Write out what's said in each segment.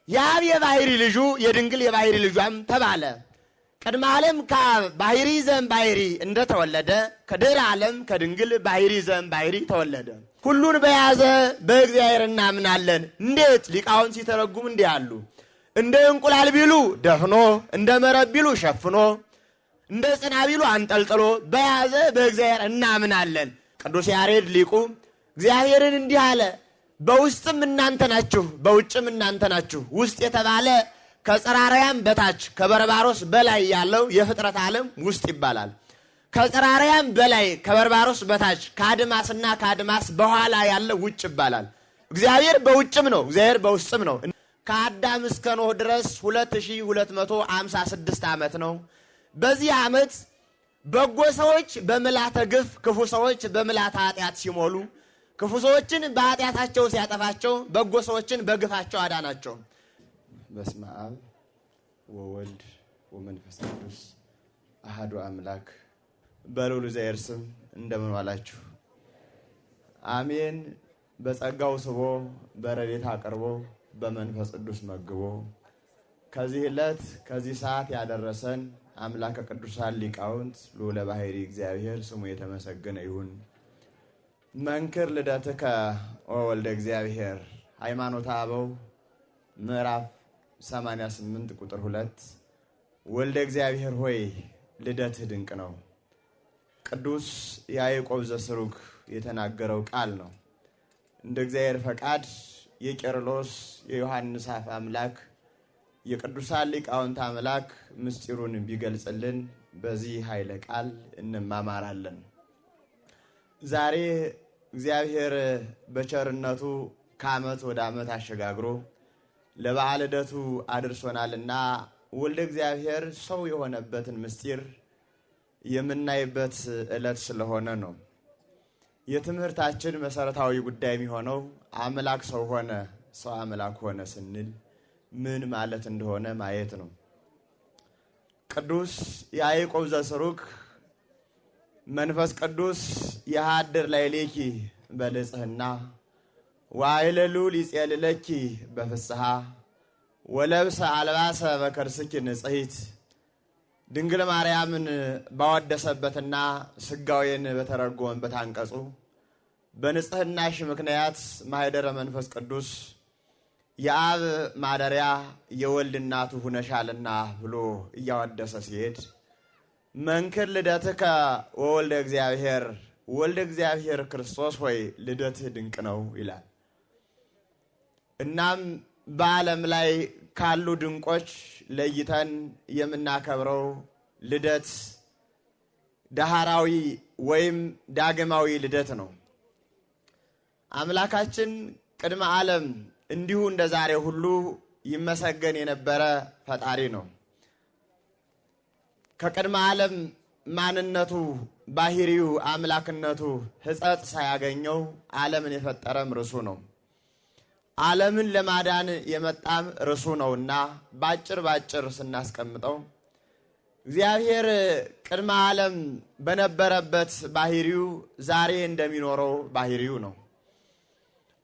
የአብ የባሕሪ ልጁ የድንግል የባሕሪ ልጇም ተባለ። ቅድመ ዓለም ከአብ ባሕሪ ዘእምባሕሪ እንደተወለደ ከድኅረ ዓለም ከድንግል ባሕሪ ዘእምባሕሪ ተወለደ። ሁሉን በያዘ በእግዚአብሔር እናምናለን። እንዴት? ሊቃውንት ሲተረጉም እንዲህ አሉ። እንደ እንቁላል ቢሉ ደፍኖ፣ እንደ መረብ ቢሉ ሸፍኖ፣ እንደ ጽና ቢሉ አንጠልጥሎ በያዘ በእግዚአብሔር እናምናለን። ቅዱስ ያሬድ ሊቁ እግዚአብሔርን እንዲህ አለ፣ በውስጥም እናንተ ናችሁ፣ በውጭም እናንተ ናችሁ። ውስጥ የተባለ ከጽራርያም በታች ከበርባሮስ በላይ ያለው የፍጥረት ዓለም ውስጥ ይባላል። ከጽራርያም በላይ ከበርባሮስ በታች ከአድማስና ከአድማስ በኋላ ያለው ውጭ ይባላል። እግዚአብሔር በውጭም ነው፣ እግዚአብሔር በውስጥም ነው። ከአዳም እስከ ኖህ ድረስ 2256 ዓመት ነው። በዚህ ዓመት በጎ ሰዎች በምልዓተ ግፍ፣ ክፉ ሰዎች በምልዓተ ኃጢአት ሲሞሉ፣ ክፉ ሰዎችን በኃጢአታቸው ሲያጠፋቸው፣ በጎ ሰዎችን በግፋቸው አዳናቸው። በስመ አብ ወወልድ ወመንፈስ ቅዱስ አሐዱ አምላክ። በልዑል እግዚአብሔር ስም እንደምን ዋላችሁ? አሜን። በጸጋው ስቦ በረድኤቱ አቅርቦ በመንፈስ ቅዱስ መግቦ ከዚህ ዕለት ከዚህ ሰዓት ያደረሰን አምላከ ቅዱሳን ሊቃውንት ልዑለ ባሕሪ እግዚአብሔር ስሙ የተመሰገነ ይሁን። መንክር ልደትከ ወወልደ እግዚአብሔር ሃይማኖተ አበው ምዕራፍ 88 ቁጥር 2 ወልደ እግዚአብሔር ሆይ ልደትህ ድንቅ ነው። ቅዱስ ያዕቆብ ዘስሩግ የተናገረው ቃል ነው። እንደ እግዚአብሔር ፈቃድ የቄርሎስ የዮሐንስ አፈ አምላክ የቅዱሳን ሊቃውንት አምላክ ምስጢሩን ቢገልጽልን በዚህ ኃይለ ቃል እንማማራለን። ዛሬ እግዚአብሔር በቸርነቱ ከዓመት ወደ ዓመት አሸጋግሮ ለበዓለ ልደቱ አድርሶናልና ወልደ እግዚአብሔር ሰው የሆነበትን ምስጢር የምናይበት ዕለት ስለሆነ ነው። የትምህርታችን መሰረታዊ ጉዳይ የሚሆነው አምላክ ሰው ሆነ፣ ሰው አምላክ ሆነ ስንል ምን ማለት እንደሆነ ማየት ነው። ቅዱስ ያዕቆብ ዘስሩግ መንፈስ ቅዱስ የሃድር ላዕሌኪ በልጽህና ወኃይለ ልዑል ይጼልለኪ በፍስሐ ወለብሰ አልባሰ በከርስኪ ንጽሕት ድንግል ማርያምን ባወደሰበትና ስጋዌን በተረጎመበት አንቀጹ በንጽህናሽ ምክንያት ማኅደረ መንፈስ ቅዱስ የአብ ማደሪያ የወልድ እናቱ ሁነሻልና ብሎ እያወደሰ ሲሄድ መንክር ልደትከ ወወልደ እግዚአብሔር ወልደ እግዚአብሔር ክርስቶስ ሆይ ልደትህ ድንቅ ነው ይላል። እናም በዓለም ላይ ካሉ ድንቆች ለይተን የምናከብረው ልደት ዳህራዊ ወይም ዳግማዊ ልደት ነው። አምላካችን ቅድመ ዓለም እንዲሁ እንደ ዛሬ ሁሉ ይመሰገን የነበረ ፈጣሪ ነው። ከቅድመ ዓለም ማንነቱ ባሕሪው አምላክነቱ ሕጸጽ ሳያገኘው ዓለምን የፈጠረም እርሱ ነው። ዓለምን ለማዳን የመጣም እርሱ ነውና ባጭር ስናስቀምጠው እግዚአብሔር ቅድመ ዓለም በነበረበት ባሕሪው ዛሬ እንደሚኖረው ባሕሪው ነው።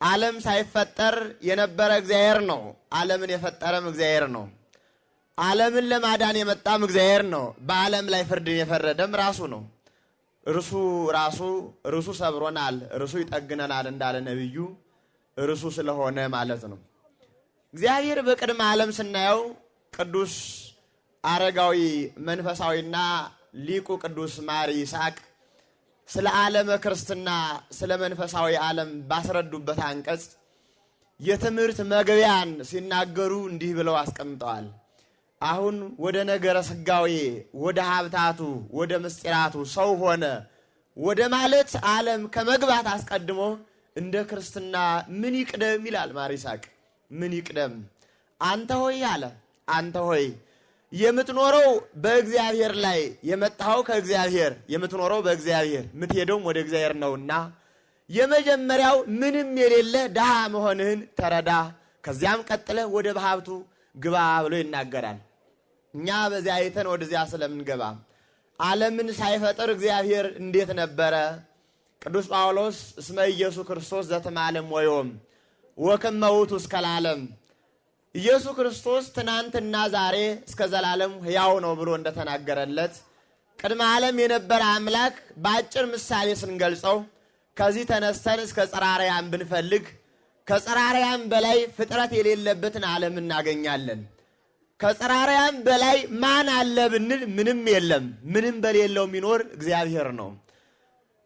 ዓለም ሳይፈጠር የነበረ እግዚአብሔር ነው። ዓለምን የፈጠረም እግዚአብሔር ነው። ዓለምን ለማዳን የመጣም እግዚአብሔር ነው። በዓለም ላይ ፍርድን የፈረደም ራሱ ነው። እርሱ ሰብሮናል፣ እርሱ ይጠግነናል እንዳለ ነቢዩ እርሱ ስለሆነ ማለት ነው። እግዚአብሔር በቅድመ ዓለም ስናየው ቅዱስ አረጋዊ መንፈሳዊና ሊቁ ቅዱስ ማር ይስሐቅ ስለ ዓለመ ክርስትና ስለ መንፈሳዊ ዓለም ባስረዱበት አንቀጽ የትምህርት መግቢያን ሲናገሩ እንዲህ ብለው አስቀምጠዋል። አሁን ወደ ነገረ ስጋዌ ወደ ሀብታቱ ወደ ምስጢራቱ ሰው ሆነ ወደ ማለት ዓለም ከመግባት አስቀድሞ እንደ ክርስትና ምን ይቅደም ይላል ማር ይስሐቅ። ምን ይቅደም? አንተ ሆይ አለ፣ አንተ ሆይ የምትኖረው በእግዚአብሔር ላይ የመጣኸው ከእግዚአብሔር የምትኖረው በእግዚአብሔር የምትሄደውም ወደ እግዚአብሔር ነውና የመጀመሪያው ምንም የሌለ ድሃ መሆንህን ተረዳ፣ ከዚያም ቀጥለ ወደ በሀብቱ ግባ ብሎ ይናገራል። እኛ በዚያ አይተን ወደዚያ ስለምንገባ ዓለምን ሳይፈጥር እግዚአብሔር እንዴት ነበረ? ቅዱስ ጳውሎስ እስመ ኢየሱስ ክርስቶስ ዘተማለም ወዮም ወከመ ውእቱ እስከ ለዓለም ኢየሱስ ክርስቶስ ትናንትና ዛሬ እስከ ዘላለም ሕያው ነው ብሎ እንደተናገረለት ቅድመ ዓለም የነበረ አምላክ በአጭር ምሳሌ ስንገልጸው ከዚህ ተነስተን እስከ ጽርሐ አርያም ብንፈልግ ከጽርሐ አርያም በላይ ፍጥረት የሌለበትን ዓለም እናገኛለን። ከጽርሐ አርያም በላይ ማን አለ ብንል ምንም የለም። ምንም በሌለው የሚኖር እግዚአብሔር ነው።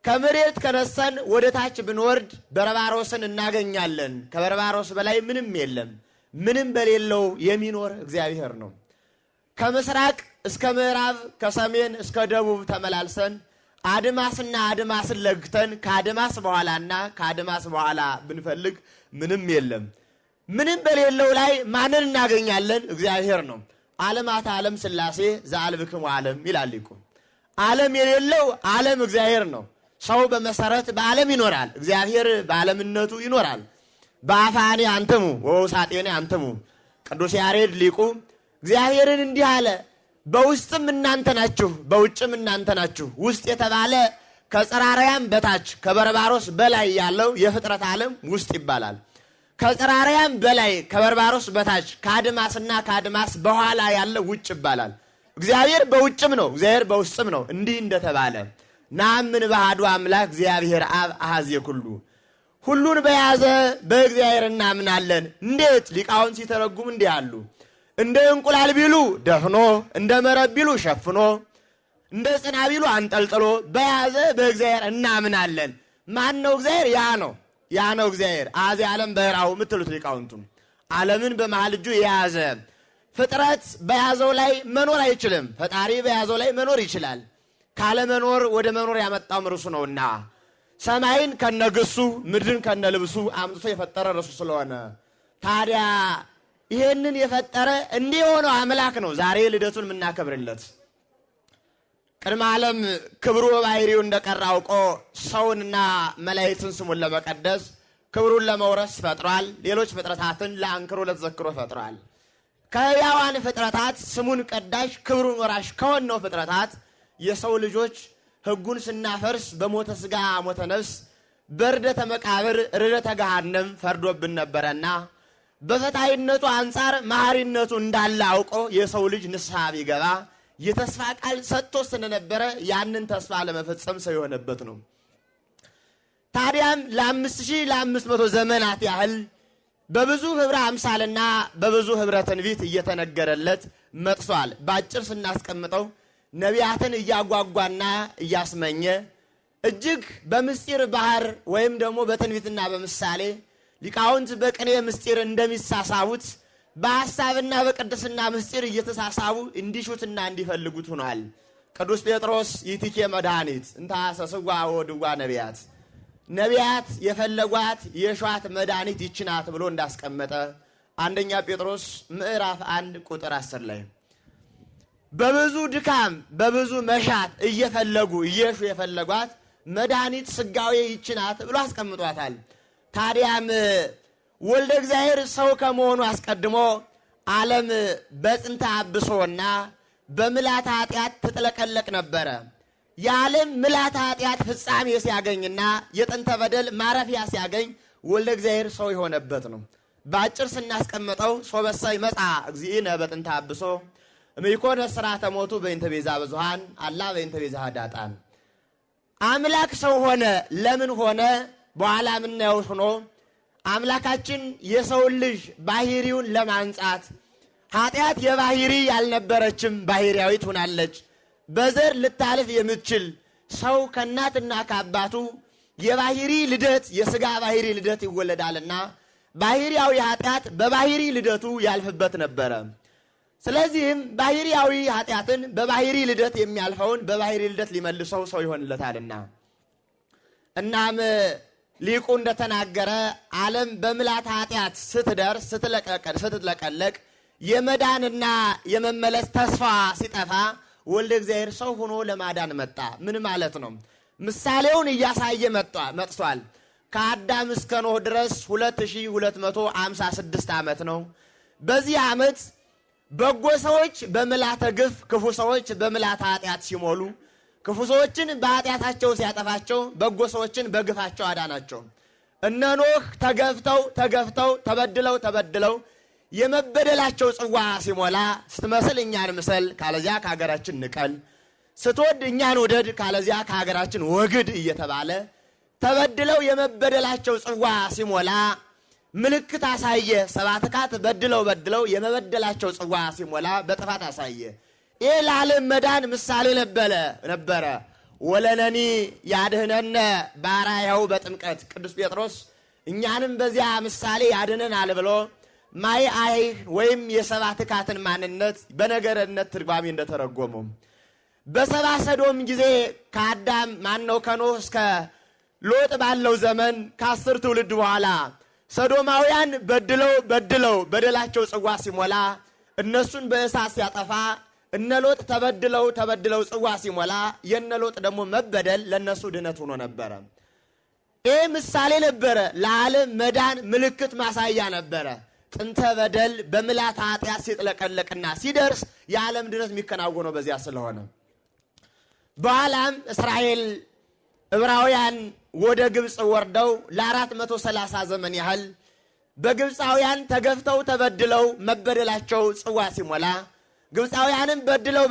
ከመሬት ከነሰን ወደ ታች ብንወርድ በርባሮስን እናገኛለን። ከበርባሮስ በላይ ምንም የለም። ምንም በሌለው የሚኖር እግዚአብሔር ነው። ከምስራቅ እስከ ምዕራብ ከሰሜን እስከ ደቡብ ተመላልሰን አድማስና አድማስን ለግተን ከአድማስ በኋላና ከአድማስ በኋላ ብንፈልግ ምንም የለም። ምንም በሌለው ላይ ማንን እናገኛለን? እግዚአብሔር ነው። ዓለማት ዓለም ሥላሴ ዘአልብክሙ ዓለም ይላል ሊቁ። ዓለም የሌለው ዓለም እግዚአብሔር ነው። ሰው በመሰረት በዓለም ይኖራል። እግዚአብሔር በዓለምነቱ ይኖራል። በአፋኔ አንትሙ ወውሳጤኔ አንትሙ። ቅዱስ ያሬድ ሊቁ እግዚአብሔርን እንዲህ አለ፣ በውስጥም እናንተ ናችሁ፣ በውጭም እናንተ ናችሁ። ውስጥ የተባለ ከጽርሐ አርያም በታች ከበርባሮስ በላይ ያለው የፍጥረት ዓለም ውስጥ ይባላል። ከጽርሐ አርያም በላይ ከበርባሮስ በታች ከአድማስና ከአድማስ በኋላ ያለው ውጭ ይባላል። እግዚአብሔር በውጭም ነው፣ እግዚአብሔር በውስጥም ነው። እንዲህ እንደተባለ ናምን በአሐዱ አምላክ እግዚአብሔር አብ አሐዜ ኩሉ፣ ሁሉን በያዘ በእግዚአብሔር እናምናለን። እንዴት? ሊቃውንት ሲተረጉም እንዲህ አሉ። እንደ እንቁላል ቢሉ ደፍኖ፣ እንደ መረብ ቢሉ ሸፍኖ፣ እንደ ጽና ቢሉ አንጠልጥሎ በያዘ በእግዚአብሔር እናምናለን። ማን ነው እግዚአብሔር? ያ ነው እግዚአብሔር። አሐዜ ዓለም በሕራሁ የምትሉት ሊቃውንቱ ዓለምን በመሃል እጁ የያዘ ፍጥረት በያዘው ላይ መኖር አይችልም። ፈጣሪ በያዘው ላይ መኖር ይችላል። ካለመኖር ወደ መኖር ያመጣው እርሱ ነውና ሰማይን ከነግሱ ምድርን ከነልብሱ አምጥቶ የፈጠረ እርሱ ስለሆነ ታዲያ ይሄንን የፈጠረ እንዲህ የሆነው አምላክ ነው ዛሬ ልደቱን የምናከብርለት። ቅድመ ዓለም ክብሩ በባህሪው እንደቀረ አውቆ ሰውንና መላእክትን ስሙን ለመቀደስ ክብሩን ለመውረስ ፈጥሯል። ሌሎች ፍጥረታትን ለአንክሮ ለተዘክሮ ፈጥሯል። ከሕያዋን ፍጥረታት ስሙን ቀዳሽ ክብሩን ወራሽ ከሆነው ፍጥረታት የሰው ልጆች ሕጉን ስናፈርስ በሞተ ሥጋ ሞተ ነፍስ በርደተ መቃብር ርደተ ገሃነም ፈርዶብን ነበረና በፈታይነቱ አንጻር መሐሪነቱ እንዳለ አውቆ የሰው ልጅ ንስሐ ቢገባ የተስፋ ቃል ሰጥቶ ስለነበረ ያንን ተስፋ ለመፈጸም ሰው የሆነበት ነው። ታዲያም ለ5500 ዘመናት ያህል በብዙ ህብረ አምሳልና በብዙ ህብረ ትንቢት እየተነገረለት መጥቷል። ባጭር ስናስቀምጠው ነቢያትን እያጓጓና እያስመኘ እጅግ በምስጢር ባህር ወይም ደግሞ በትንቢትና በምሳሌ ሊቃውንት በቅኔ ምስጢር እንደሚሳሳቡት በሐሳብና በቅድስና ምስጢር እየተሳሳቡ እንዲሹትና እንዲፈልጉት ሆኗል። ቅዱስ ጴጥሮስ ይትኬ መድኃኒት እንተ ሐሰስዋ ወድዋ ነቢያት፣ ነቢያት የፈለጓት የሿት መድኃኒት ይችናት ብሎ እንዳስቀመጠ አንደኛ ጴጥሮስ ምዕራፍ 1 ቁጥር 10 ላይ በብዙ ድካም በብዙ መሻት እየፈለጉ እየሹ የፈለጓት መድኃኒት ስጋዌ ይችናት ብሎ አስቀምጧታል። ታዲያም ወልደ እግዚአብሔር ሰው ከመሆኑ አስቀድሞ ዓለም በጽንተ አብሶና በምልዓተ ኃጢአት ትጥለቀለቅ ነበረ። የዓለም ምልዓተ ኃጢአት ፍጻሜ ሲያገኝና የጥንተ በደል ማረፊያ ሲያገኝ ወልደ እግዚአብሔር ሰው የሆነበት ነው። በአጭር ስናስቀምጠው ሶበሰ ይመጽአ እግዚእነ በጥንተ አብሶ እምይኮነ ሥርዓተ ሞቱ በእንተ ቤዛ ብዙኃን አላ በእንተ ቤዛ ኃዳጣን። አምላክ ሰው ሆነ። ለምን ሆነ? በኋላ ምናየው ሆኖ አምላካችን የሰውን ልጅ ባህሪውን ለማንጻት ኃጢአት የባህሪ ያልነበረችም ባህሪያዊት ሆናለች። በዘር ልታልፍ የምትችል ሰው ከእናትና ከአባቱ የባህሪ ልደት የሥጋ ባህሪ ልደት ይወለዳልና ባህሪያዊ ኃጢአት በባህሪ ልደቱ ያልፍበት ነበረ። ስለዚህም ባህሪያዊ ኃጢአትን በባህሪ ልደት የሚያልፈውን በባህሪ ልደት ሊመልሰው ሰው ይሆንለታልና እናም ሊቁ እንደተናገረ ዓለም በምልዓተ ኃጢአት ስትደርስ ስትጥለቀለቅ የመዳንና የመመለስ ተስፋ ሲጠፋ ወልደ እግዚአብሔር ሰው ሆኖ ለማዳን መጣ። ምን ማለት ነው? ምሳሌውን እያሳየ መጥቷል። ከአዳም እስከ ኖህ ድረስ 2256 ዓመት ነው። በዚህ ዓመት በጎ ሰዎች በምልዓተ ግፍ፣ ክፉ ሰዎች በምልዓተ ኃጢአት ሲሞሉ ክፉ ሰዎችን በኃጢአታቸው ሲያጠፋቸው በጎ ሰዎችን በግፋቸው አዳናቸው። እነ ኖህ ተገፍተው ተበድለው የመበደላቸው ጽዋ ሲሞላ ስትመስል እኛን ምሰል ካለዚያ ከሀገራችን ንቀል፣ ስትወድ እኛን ውደድ ካለዚያ ከሀገራችን ወግድ እየተባለ ተበድለው የመበደላቸው ጽዋ ሲሞላ ምልክት አሳየ። ሰባት ካት በድለው የመበደላቸው ጽዋ ሲሞላ በጥፋት አሳየ። ይህ ለዓለም መዳን ምሳሌ ነበረ። ወለነኒ ያድህነነ ባራያው በጥምቀት ቅዱስ ጴጥሮስ እኛንም በዚያ ምሳሌ ያድነናል ብሎ ማይ አይ ወይም የሰባት ካትን ማንነት በነገረነት ትርጓሜ እንደተረጎመው በሰባ ሰዶም ጊዜ ከአዳም ማነው ከኖህ እስከ ሎጥ ባለው ዘመን ከ10 ትውልድ በኋላ ሰዶማውያን በድለው በደላቸው ጽዋ ሲሞላ እነሱን በእሳት ሲያጠፋ እነ ሎጥ ተበድለው ጽዋ ሲሞላ የነ ሎጥ ደግሞ መበደል ለነሱ ድነት ሆኖ ነበረ። ይህ ምሳሌ ነበረ። ለዓለም መዳን ምልክት ማሳያ ነበረ። ጥንተ በደል በምልዓተ ኃጢአት ሲጥለቀለቅና ሲደርስ የዓለም ድነት የሚከናወነው በዚያ ስለሆነ በኋላም እስራኤል ዕብራውያን ወደ ግብፅ ወርደው ለ430 ዘመን ያህል በግብፃውያን ተገፍተው ተበድለው መበደላቸው ጽዋ ሲሞላ ግብፃውያንም በድለው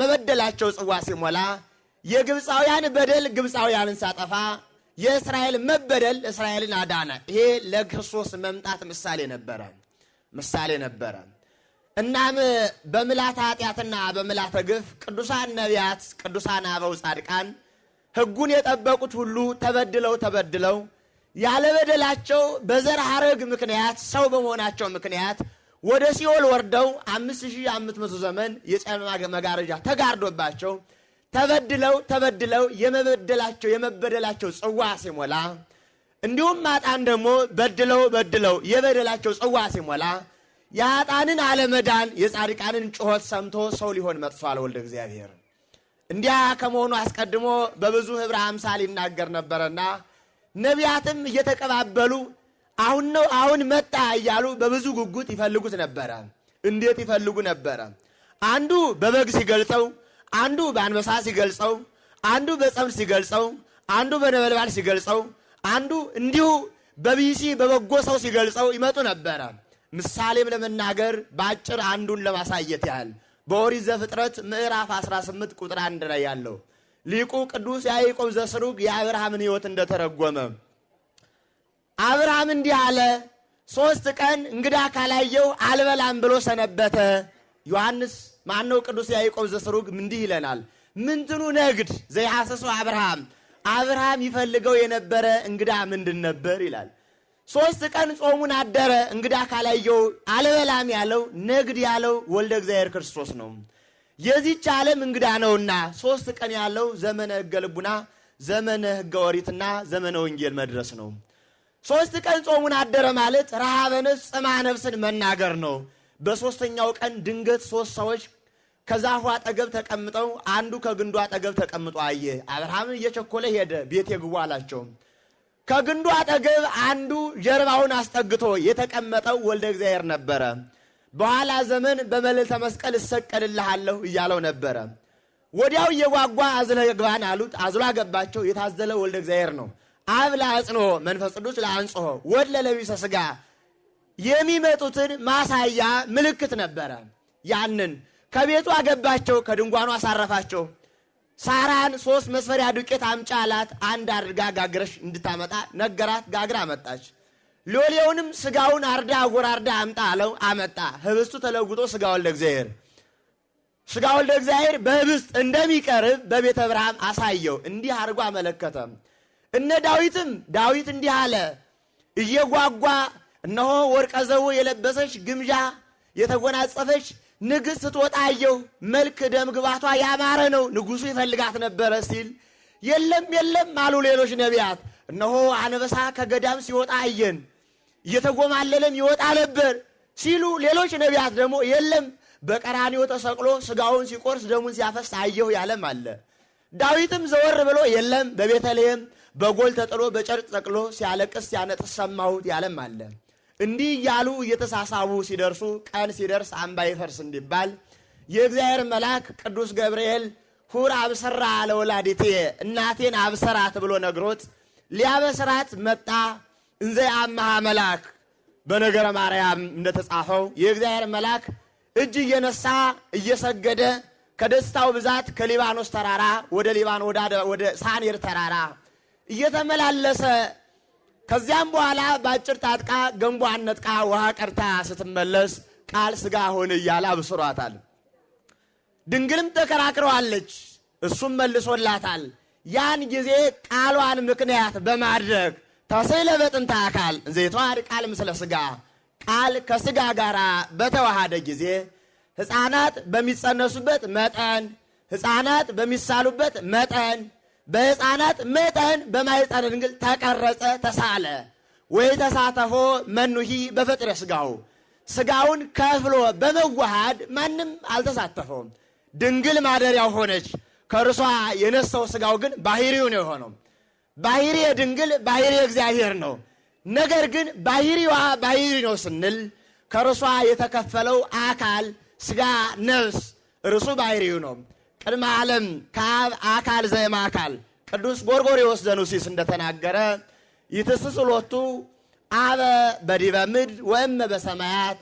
መበደላቸው ጽዋ ሲሞላ የግብፃውያን በደል ግብፃውያንን ሳጠፋ የእስራኤል መበደል እስራኤልን አዳነ። ይሄ ለክርስቶስ መምጣት ምሳሌ ነበረ። እናም በምልዓተ ኃጢአትና በምልዓተ ግፍ ቅዱሳን ነቢያት፣ ቅዱሳን አበው ጻድቃን ሕጉን የጠበቁት ሁሉ ተበድለው ያለ በደላቸው በዘር ሐረግ ምክንያት ሰው በመሆናቸው ምክንያት ወደ ሲኦል ወርደው 5500 ዘመን የጨለማ መጋረጃ ተጋርዶባቸው ተበድለው የመበደላቸው ጽዋ ሲሞላ እንዲሁም አጣን ደግሞ በድለው የበደላቸው ጽዋ ሲሞላ የአጣንን አለመዳን የጻድቃንን ጩኸት ሰምቶ ሰው ሊሆን መጥቷል ወልደ እግዚአብሔር። እንዲያ ከመሆኑ አስቀድሞ በብዙ ህብረ አምሳል ይናገር ነበረና ነቢያትም እየተቀባበሉ አሁን መጣ እያሉ በብዙ ጉጉት ይፈልጉት ነበረ። እንዴት ይፈልጉ ነበረ? አንዱ በበግ ሲገልጸው፣ አንዱ በአንበሳ ሲገልጸው፣ አንዱ በጸምድ ሲገልጸው፣ አንዱ በነበልባል ሲገልጸው፣ አንዱ እንዲሁ በቢሲ በበጎ ሰው ሲገልጸው ይመጡ ነበረ። ምሳሌም ለመናገር በአጭር አንዱን ለማሳየት ያህል በኦሪት ዘፍጥረት ምዕራፍ 18 ቁጥር 1 ላይ ያለው ሊቁ ቅዱስ ያዕቆብ ዘስሩግ የአብርሃምን ሕይወት እንደተረጎመ አብርሃም እንዲህ አለ፣ 3 ቀን እንግዳ ካላየው አልበላም ብሎ ሰነበተ። ዮሐንስ ማነው ቅዱስ ያዕቆብ ዘስሩግ እንዲህ ይለናል፣ ምንትኑ ነግድ ዘይሐሰሱ አብርሃም ይፈልገው የነበረ እንግዳ ምንድን ነበር ይላል። 3 ቀን ጾሙን አደረ፣ እንግዳ ካላየው አልበላም ያለው ነግድ ያለው ወልደ እግዚአብሔር ክርስቶስ ነው። የዚህች ዓለም እንግዳ ነውና 3 ቀን ያለው ዘመነ ሕገ ልቡና፣ ዘመነ ሕገ ኦሪትና ዘመነ ወንጌል መድረስ ነው። 3 ቀን ጾሙን አደረ ማለት ረሃበ ነፍስ ጽማ ነፍስን መናገር ነው። በ3ኛው ቀን ድንገት 3 ሰዎች ከዛፉ አጠገብ ተቀምጠው አንዱ ከግንዱ አጠገብ ተቀምጦ አየ። አብርሃምን እየቸኮለ ሄደ፣ ቤት የግቡ አላቸው። ከግንዱ አጠገብ አንዱ ጀርባውን አስጠግቶ የተቀመጠው ወልደ እግዚአብሔር ነበረ። በኋላ ዘመን በመልዕልተ መስቀል እሰቀልልሃለሁ እያለው ነበረ። ወዲያው እየጓጓ አዝለህ ግባን አሉት። አዝሎ አገባቸው። የታዘለ ወልደ እግዚአብሔር ነው። አብ ለአጽንኦ መንፈስ ቅዱስ ለአንጽሖ ወድ ለለቢሰ ሥጋ የሚመጡትን ማሳያ ምልክት ነበረ። ያንን ከቤቱ አገባቸው፣ ከድንኳኑ አሳረፋቸው። ሳራን 3 መስፈሪያ ዱቄት አምጪ አላት። 1 አድርጋ ጋግረሽ እንድታመጣ ነገራት። ጋግራ አመጣች። ሎሌውንም ስጋውን አርዳ አጎራርዳ አምጣ አለው። አመጣ። ህብስቱ ተለውጦ ስጋ ወልደ እግዚአብሔር በህብስት እንደሚቀርብ በቤተ ብርሃን አሳየው። እንዲህ አድርጎ አመለከተ። እነ ዳዊት እንዲህ አለ እየጓጓ እነሆ ወርቀ ዘቦ የለበሰች ግምጃ የተጎናጸፈች ንግሥት ስትወጣ አየሁ። መልክ ደም ግባቷ ያማረ ነው፣ ንጉሡ ይፈልጋት ነበረ ሲል የለም አሉ ሌሎች ነቢያት። እነሆ አንበሳ ከገዳም ሲወጣ አየን፣ እየተጎማለለም ይወጣ ነበር ሲሉ ሌሎች ነቢያት ደግሞ የለም በቀራንዮ ተሰቅሎ ስጋውን ሲቆርስ ደሙን ሲያፈስ አየሁ ያለም አለ። ዳዊትም ዘወር ብሎ የለም በቤተልሔም በጎል ተጥሎ በጨርቅ ጠቅሎ ሲያለቅስ ሲያነጥስ ሰማሁት ያለም አለ። እንዲህ እያሉ እየተሳሳቡ ሲደርሱ ቀን ሲደርስ አምባ ይፈርስ እንዲባል የእግዚአብሔር መልአክ ቅዱስ ገብርኤል ሁር አብሰራ ለወላዲቴ እናቴን አብሰራት ብሎ ነግሮት ሊያበስራት መጣ። እንዘ አመሃ መልአክ በነገረ ማርያም እንደተጻፈው የእግዚአብሔር መልአክ እጅ እየነሳ እየሰገደ ከደስታው ብዛት ከሊባኖስ ተራራ ወደ ሊባኖስ ወደ ሳኔር ተራራ እየተመላለሰ ከዚያም በኋላ ባጭር ታጥቃ ገንቦ አነጥቃ ውሃ ቀርታ ስትመለስ ቃል ሥጋ ሆነ እያለ አብስሯታል። ድንግልም ተከራክረዋለች፣ እሱም መልሶላታል። ያን ጊዜ ቃሏን ምክንያት በማድረግ ተስዕለ በጥንተ አካል ዘይተዋሃድ ቃል ምስለ ሥጋ ቃል ከሥጋ ጋር በተዋሃደ ጊዜ ሕፃናት በሚጸነሱበት መጠን፣ ሕፃናት በሚሳሉበት መጠን፣ በሕፃናት መጠን በማኅፀነ ድንግል ተቀረጸ ተሳለ። ወይ ተሳተፎ መኑሂ በፈጥረ ሥጋው ሥጋውን ከፍሎ በመዋሃድ ማንም አልተሳተፈውም። ድንግል ማደሪያው ሆነች። ከእርሷ የነሳው ሥጋው ግን ባሕሪው ነው የሆነው። ባሕሪ ድንግል ባሕሪ እግዚአብሔር ነው። ነገር ግን ባሕሪዋ ባሕሪ ነው ስንል ከእርሷ የተከፈለው አካል ሥጋ ነፍስ እርሱ ባሕሪው ነው። ቅድመ ዓለም ከአብ አካል ዘእም አካል ቅዱስ ጎርጎርዮስ ዘኑሲስ እንደተናገረ ይትስስሎቱ አበ በዲበ ምድር ወእመ በሰማያት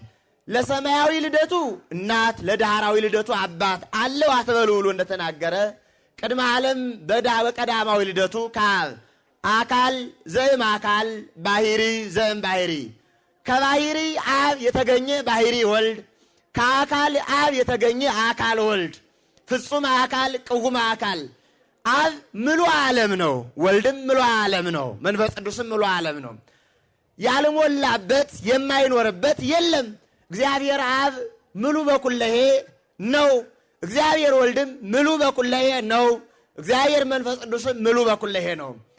ለሰማያዊ ልደቱ እናት ለዳህራዊ ልደቱ አባት አለው አትበሉ ብሎ እንደተናገረ ቅድመ ዓለም በቀዳማዊ ልደቱ ከአብ አካል ዘእም አካል ባሕሪ ዘእም ባሕሪ ከባሕሪ አብ የተገኘ ባሕሪ ወልድ ከአካል አብ የተገኘ አካል ወልድ ፍጹም አካል ቅውም አካል አብ ምሉ ዓለም ነው። ወልድም ምሉ ዓለም ነው። መንፈስ ቅዱስም ምሉ ዓለም ነው። ያልሞላበት የማይኖርበት የለም። እግዚአብሔር አብ ምሉ በኩለሄ ነው። እግዚአብሔር ወልድም ምሉ በኩለሄ ነው። እግዚአብሔር መንፈስ ቅዱስም ምሉ በኩለሄ ነው።